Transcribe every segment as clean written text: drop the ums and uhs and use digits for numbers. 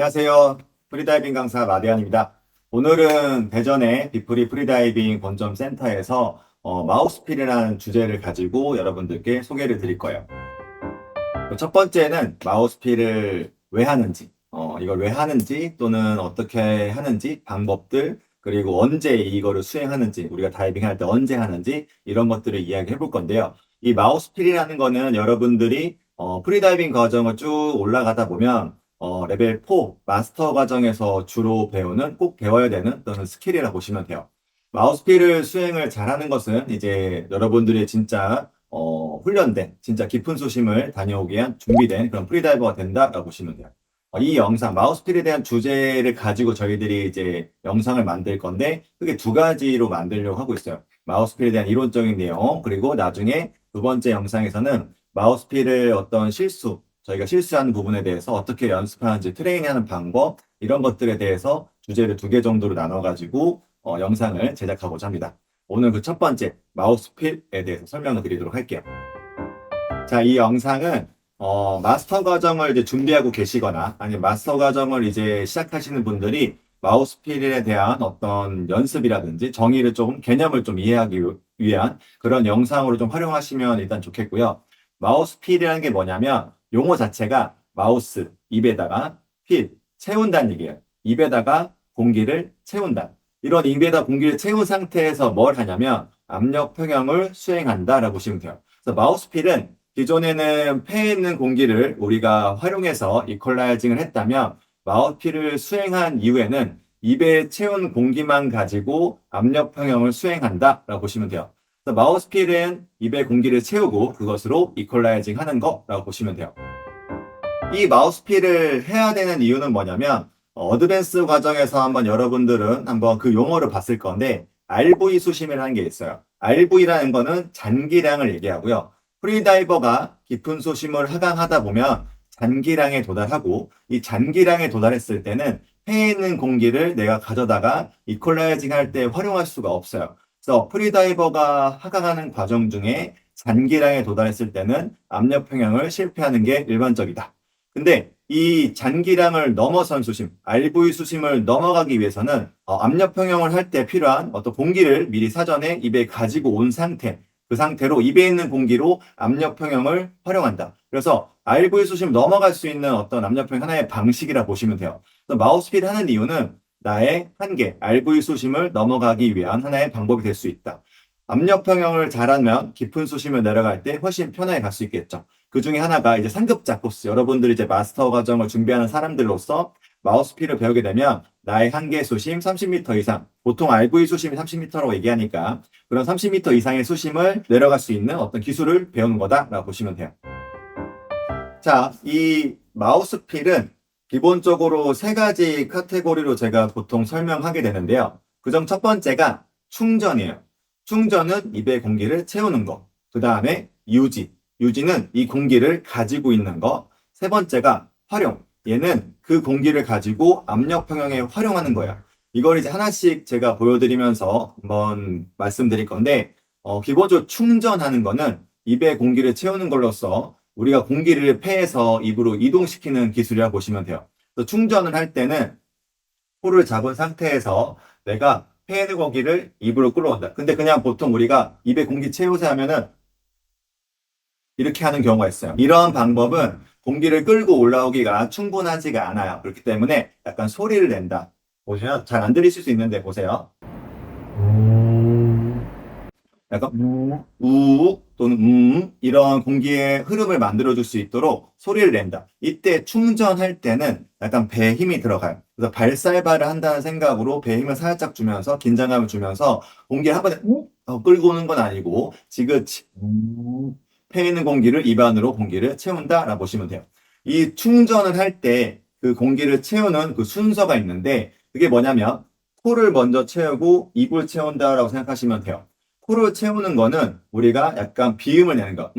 안녕하세요. 프리다이빙 강사 마대한입니다. 오늘은 대전의 비프리 프리다이빙 본점 센터에서 마우스필이라는 주제를 가지고 여러분들께 소개를 드릴 거예요. 첫 번째는 마우스필을 왜 하는지, 이걸 왜 하는지 또는 어떻게 하는지 방법들, 그리고 언제 이거를 수행하는지, 우리가 다이빙 할 때 언제 하는지 이런 것들을 이야기해 볼 건데요. 이 마우스필이라는 거는 여러분들이 프리다이빙 과정을 쭉 올라가다 보면 레벨 4 마스터 과정에서 주로 배우는 꼭 배워야 되는 또는 스킬이라 보시면 돼요. 마우스필을 수행을 잘하는 것은 이제 여러분들이 진짜 훈련된 진짜 깊은 수심을 다녀오기 위한 준비된 그런 프리다이버가 된다라고 보시면 돼요. 이 영상 마우스필에 대한 주제를 가지고 저희들이 이제 영상을 만들 건데 크게 두 가지로 만들려고 하고 있어요. 마우스필에 대한 이론적인 내용 그리고 나중에 두 번째 영상에서는 마우스필을 어떤 저희가 실수하는 부분에 대해서 어떻게 연습하는지 트레이닝하는 방법 이런 것들에 대해서 주제를 두 개 정도로 나눠가지고 영상을 제작하고자 합니다. 오늘 그 첫 번째 마우스필에 대해서 설명을 드리도록 할게요. 자, 이 영상은 마스터 과정을 이제 준비하고 계시거나 아니면 마스터 과정을 이제 시작하시는 분들이 마우스필에 대한 어떤 연습이라든지 정의를 조금 개념을 좀 이해하기 위한 그런 영상으로 좀 활용하시면 일단 좋겠고요. 마우스필이라는 게 뭐냐면 용어 자체가 마우스, 입에다가 필, 채운다는 얘기예요. 입에다가 공기를 채운다. 이런 입에다 공기를 채운 상태에서 뭘 하냐면 압력 평형을 수행한다라고 보시면 돼요. 그래서 마우스필은 기존에는 폐에 있는 공기를 우리가 활용해서 이퀄라이징을 했다면 마우스필을 수행한 이후에는 입에 채운 공기만 가지고 압력 평형을 수행한다라고 보시면 돼요. 그래서 마우스필은 입에 공기를 채우고 그것으로 이퀄라이징 하는 거라고 보시면 돼요. 이 마우스필을 해야 되는 이유는 뭐냐면 어드밴스 과정에서 한번 여러분들은 한번 그 용어를 봤을 건데 RV 수심이라는 게 있어요. RV라는 거는 잔기량을 얘기하고요. 프리다이버가 깊은 수심을 하강하다 보면 잔기량에 도달하고 이 잔기량에 도달했을 때는 폐에 있는 공기를 내가 가져다가 이퀄라이징 할 때 활용할 수가 없어요. 그래서 프리다이버가 하강하는 과정 중에 잔기량에 도달했을 때는 압력 평형을 실패하는 게 일반적이다. 근데 이 잔기량을 넘어선 수심, RV 수심을 넘어가기 위해서는 압력 평형을 할 때 필요한 어떤 공기를 미리 사전에 입에 가지고 온 상태, 그 상태로 입에 있는 공기로 압력 평형을 활용한다. 그래서 RV 수심 넘어갈 수 있는 어떤 압력 평형 하나의 방식이라 보시면 돼요. 그래서 마우스필 하는 이유는 나의 한계, RV 수심을 넘어가기 위한 하나의 방법이 될 수 있다. 압력 평형을 잘하면 깊은 수심을 내려갈 때 훨씬 편하게 갈 수 있겠죠. 그 중에 하나가 이제 상급자 코스. 여러분들이 이제 마스터 과정을 준비하는 사람들로서 마우스필을 배우게 되면 나의 한계 수심 30m 이상, 보통 RV 수심이 30m라고 얘기하니까 그런 30m 이상의 수심을 내려갈 수 있는 어떤 기술을 배우는 거다라고 보시면 돼요. 자, 이 마우스필은 기본적으로 세 가지 카테고리로 제가 보통 설명하게 되는데요. 그중 첫 번째가 충전이에요. 충전은 입에 공기를 채우는 거. 그 다음에 유지. 유지는 이 공기를 가지고 있는 거. 세 번째가 활용. 얘는 그 공기를 가지고 압력 평형에 활용하는 거야. 이걸 이제 하나씩 제가 보여드리면서 한번 말씀드릴 건데, 기본적으로 충전하는 거는 입에 공기를 채우는 걸로써 우리가 공기를 폐에서 입으로 이동시키는 기술이라고 보시면 돼요. 그래서 충전을 할 때는 코를 잡은 상태에서 내가 폐에 있는 공기를 입으로 끌어온다. 근데 그냥 보통 우리가 입에 공기 채우세 하면은 이렇게 하는 경우가 있어요. 이런 방법은 공기를 끌고 올라오기가 충분하지가 않아요. 그렇기 때문에 약간 소리를 낸다. 보시면 잘 안 들리실 수 있는데 보세요. 약간 또는 이런 공기의 흐름을 만들어줄 수 있도록 소리를 낸다. 이때 충전할 때는 약간 배에 힘이 들어가요. 그래서 발살발을 한다는 생각으로 배에 힘을 살짝 주면서 긴장감을 주면서 공기를 한 번에 끌고 오는 건 아니고 지그치 폐에 있는 공기를 입 안으로 공기를 채운다라고 보시면 돼요. 이 충전을 할 때 그 공기를 채우는 그 순서가 있는데 그게 뭐냐면 코를 먼저 채우고 입을 채운다라고 생각하시면 돼요. 코를 채우는 거는 우리가 약간 비음을 내는 거,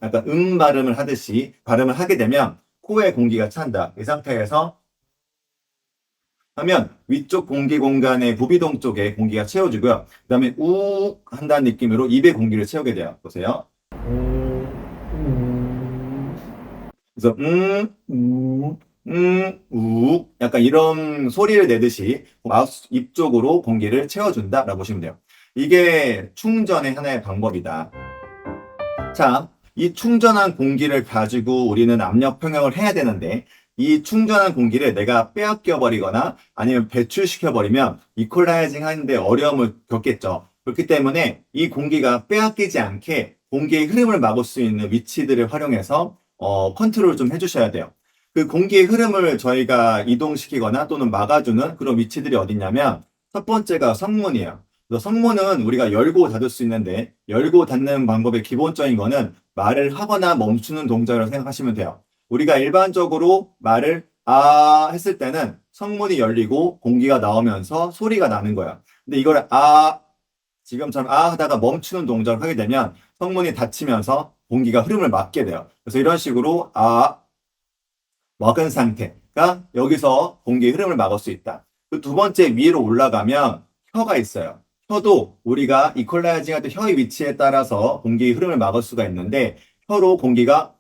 약간 발음을 하듯이 발음을 하게 되면 코에 공기가 찬다. 이 상태에서 하면 위쪽 공기 공간의 부비동 쪽에 공기가 채워지고요. 그 다음에 우 한다는 느낌으로 입에 공기를 채우게 돼요. 보세요. 그래서 우, 약간 이런 소리를 내듯이 마우스 입 쪽으로 공기를 채워준다라고 보시면 돼요. 이게 충전의 하나의 방법이다. 자, 이 충전한 공기를 가지고 우리는 압력 평형을 해야 되는데, 이 충전한 공기를 내가 빼앗겨 버리거나 아니면 배출시켜 버리면 이퀄라이징 하는데 어려움을 겪겠죠. 그렇기 때문에 이 공기가 빼앗기지 않게 공기의 흐름을 막을 수 있는 위치들을 활용해서 컨트롤을 좀 해주셔야 돼요. 그 공기의 흐름을 저희가 이동시키거나 또는 막아주는 그런 위치들이 어디냐면 첫 번째가 성문이에요. 그래서 성문은 우리가 열고 닫을 수 있는데 열고 닫는 방법의 기본적인 거는 말을 하거나 멈추는 동작을 생각하시면 돼요. 우리가 일반적으로 말을 했을 때는 성문이 열리고 공기가 나오면서 소리가 나는 거야. 근데 이걸 지금처럼 하다가 멈추는 동작을 하게 되면 성문이 닫히면서 공기가 흐름을 막게 돼요. 그래서 이런 식으로 먹은 상태가 여기서 공기의 흐름을 막을 수 있다. 그 두 번째 위로 올라가면 혀가 있어요. 혀도 우리가 이퀄라이징 할 때 혀의 위치에 따라서 공기의 흐름을 막을 수가 있는데 혀로 공기가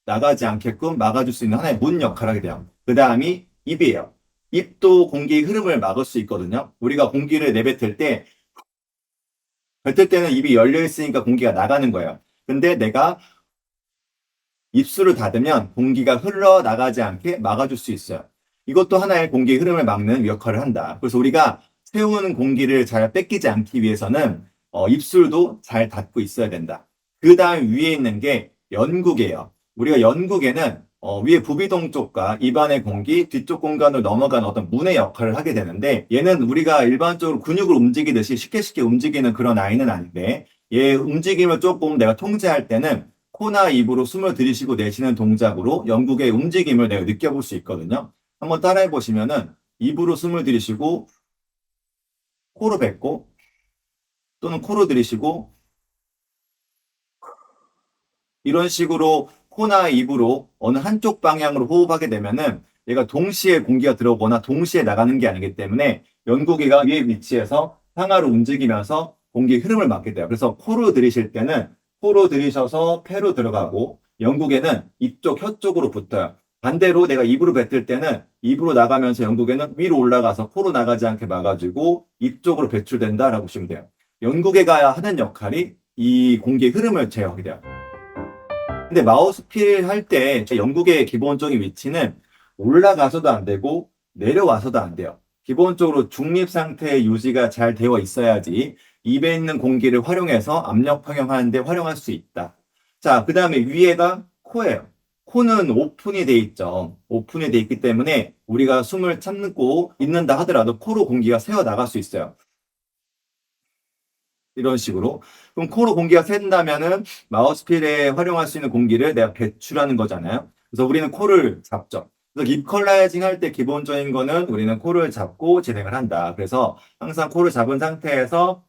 나가지 않게끔 막아줄 수 있는 하나의 문 역할을 하게 돼요. 그 다음이 입이에요. 입도 공기의 흐름을 막을 수 있거든요. 우리가 공기를 내뱉을 때 뱉을 때는 입이 열려 있으니까 공기가 나가는 거예요. 근데 내가 입술을 닫으면 공기가 흘러나가지 않게 막아줄 수 있어요. 이것도 하나의 공기의 흐름을 막는 역할을 한다. 그래서 우리가 새우는 공기를 잘 뺏기지 않기 위해서는 입술도 잘 닫고 있어야 된다. 그 다음 위에 있는 게 연국이에요. 우리가 연국에는 위에 부비동 쪽과 입안의 공기, 뒤쪽 공간을 넘어가는 어떤 문의 역할을 하게 되는데 얘는 우리가 일반적으로 근육을 움직이듯이 쉽게 움직이는 그런 아이는 아닌데 얘 움직임을 조금 내가 통제할 때는 코나 입으로 숨을 들이쉬고 내쉬는 동작으로 영국의 움직임을 내가 느껴볼 수 있거든요. 한번 따라해 보시면은 입으로 숨을 들이쉬고 코로 뱉고 또는 코로 들이쉬고 이런 식으로 코나 입으로 어느 한쪽 방향으로 호흡하게 되면은 얘가 동시에 공기가 들어오거나 동시에 나가는 게 아니기 때문에 연구기가 위에 위치해서 상하로 움직이면서 공기 흐름을 막게 돼요. 그래서 코로 들이쉴 때는 코로 들이셔서 폐로 들어가고 영국에는 이쪽 혀 쪽으로 붙어요. 반대로 내가 입으로 뱉을 때는 입으로 나가면서 영국에는 위로 올라가서 코로 나가지 않게 막아주고 입 쪽으로 배출된다라고 보시면 돼요. 영국에가 하는 역할이 이 공기의 흐름을 제어하게 돼요. 근데 마우스필 할 때 영국의 기본적인 위치는 올라가서도 안 되고 내려와서도 안 돼요. 기본적으로 중립 상태의 유지가 잘 되어 있어야지 입에 있는 공기를 활용해서 압력 평형하는 데 활용할 수 있다. 자, 그 다음에 위에가 코예요. 코는 오픈이 돼 있죠. 오픈이 돼 있기 때문에 우리가 숨을 참고 있는다 하더라도 코로 공기가 새어 나갈 수 있어요. 이런 식으로. 그럼 코로 공기가 샌다면은 마우스필에 활용할 수 있는 공기를 내가 배출하는 거잖아요. 그래서 우리는 코를 잡죠. 그래서 립 컬라이징 할 때 기본적인 거는 우리는 코를 잡고 진행을 한다. 그래서 항상 코를 잡은 상태에서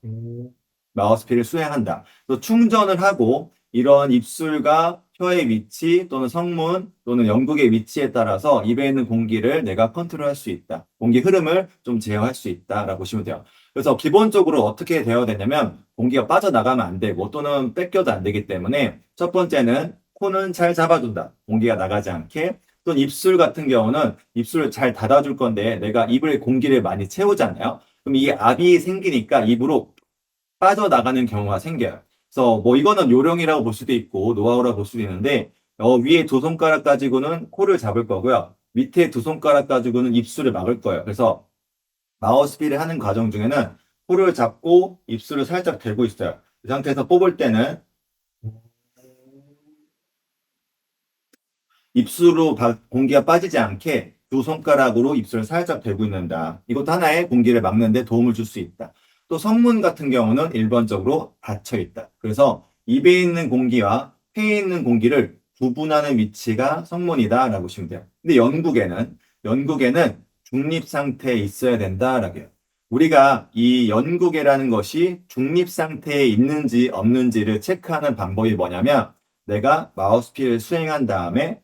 마우스필을 수행한다. 또 충전을 하고 이런 입술과 혀의 위치 또는 성문 또는 영국의 위치에 따라서 입에 있는 공기를 내가 컨트롤할 수 있다. 공기 흐름을 좀 제어할 수 있다라고 보시면 돼요. 그래서 기본적으로 어떻게 되어야 되냐면 공기가 빠져나가면 안 되고 또는 뺏겨도 안 되기 때문에 첫 번째는 코는 잘 잡아준다. 공기가 나가지 않게. 또는 입술 같은 경우는 입술을 잘 닫아줄 건데 내가 입을 공기를 많이 채우잖아요. 그럼 이 압이 생기니까 입으로 빠져나가는 경우가 생겨요. 그래서 뭐 이거는 요령이라고 볼 수도 있고 노하우라고 볼 수도 있는데 위에 두 손가락 가지고는 코를 잡을 거고요. 밑에 두 손가락 가지고는 입술을 막을 거예요. 그래서 마우스필을 하는 과정 중에는 코를 잡고 입술을 살짝 대고 있어요. 이 상태에서 뽑을 때는 입술로 공기가 빠지지 않게 두 손가락으로 입술을 살짝 대고 있는다. 이것도 하나의 공기를 막는 데 도움을 줄 수 있다. 또 성문 같은 경우는 일반적으로 닫혀 있다. 그래서 입에 있는 공기와 폐에 있는 공기를 구분하는 위치가 성문이다라고 보시면 돼요. 근데 영국에는 중립 상태에 있어야 된다라고 해요. 우리가 이 연국이라는 것이 중립 상태에 있는지 없는지를 체크하는 방법이 뭐냐면 내가 마우스피를 수행한 다음에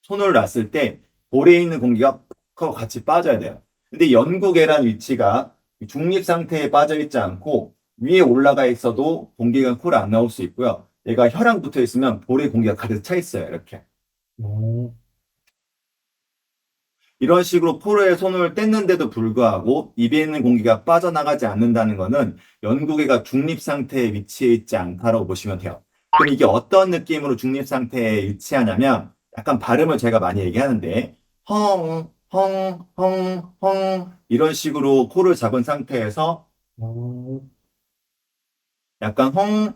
손을 놨을 때 볼에 있는 공기가 퍽 같이 빠져야 돼요. 근데 연구계란 위치가 중립 상태에 빠져 있지 않고 위에 올라가 있어도 공기가 코를 안 나올 수 있고요. 얘가 혀랑 붙어 있으면 볼에 공기가 가득 차 있어요. 이렇게. 오. 이런 식으로 포로에 손을 뗐는데도 불구하고 입에 있는 공기가 빠져나가지 않는다는 것은 연구개가 중립 상태에 위치해 있지 않다라고 보시면 돼요. 그럼 이게 어떤 느낌으로 중립 상태에 위치하냐면 약간 발음을 제가 많이 얘기하는데 헝, 헝, 헝, 헝 이런 식으로 코를 잡은 상태에서 약간 헝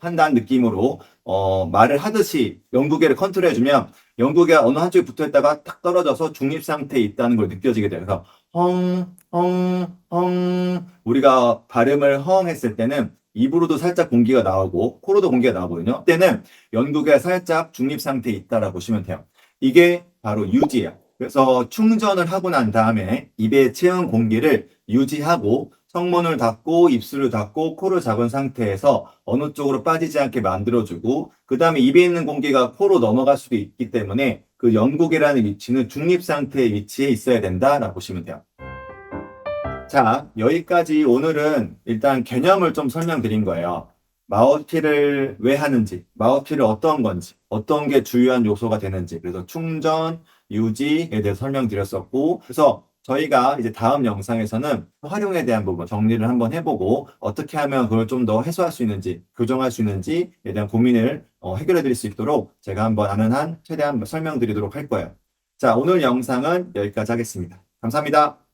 한다는 느낌으로 말을 하듯이 영구계를 컨트롤해주면 영구계가 어느 한쪽에 붙어있다가 탁 떨어져서 중립 상태에 있다는 걸 느껴지게 돼요. 그래서 헝 우리가 발음을 헝 했을 때는 입으로도 살짝 공기가 나오고 코로도 공기가 나오거든요. 그때는 영구계가 살짝 중립 상태에 있다라고 보시면 돼요. 이게 바로 유지예요. 그래서 충전을 하고 난 다음에 입에 채운 공기를 유지하고 성문을 닫고 입술을 닫고 코를 잡은 상태에서 어느 쪽으로 빠지지 않게 만들어주고 그 다음에 입에 있는 공기가 코로 넘어갈 수도 있기 때문에 그 영국이라는 위치는 중립 상태의 위치에 있어야 된다라고 보시면 돼요. 자, 여기까지 오늘은 일단 개념을 좀 설명드린 거예요. 마우스피를 왜 하는지, 마우스피를 어떤 건지, 어떤 게 주요한 요소가 되는지, 그래서 충전, 유지에 대해서 설명드렸었고, 그래서 저희가 이제 다음 영상에서는 활용에 대한 부분 정리를 한번 해보고, 어떻게 하면 그걸 좀 더 해소할 수 있는지, 교정할 수 있는지에 대한 고민을 해결해 드릴 수 있도록 제가 한번 아는 한 최대한 설명드리도록 할 거예요. 자, 오늘 영상은 여기까지 하겠습니다. 감사합니다.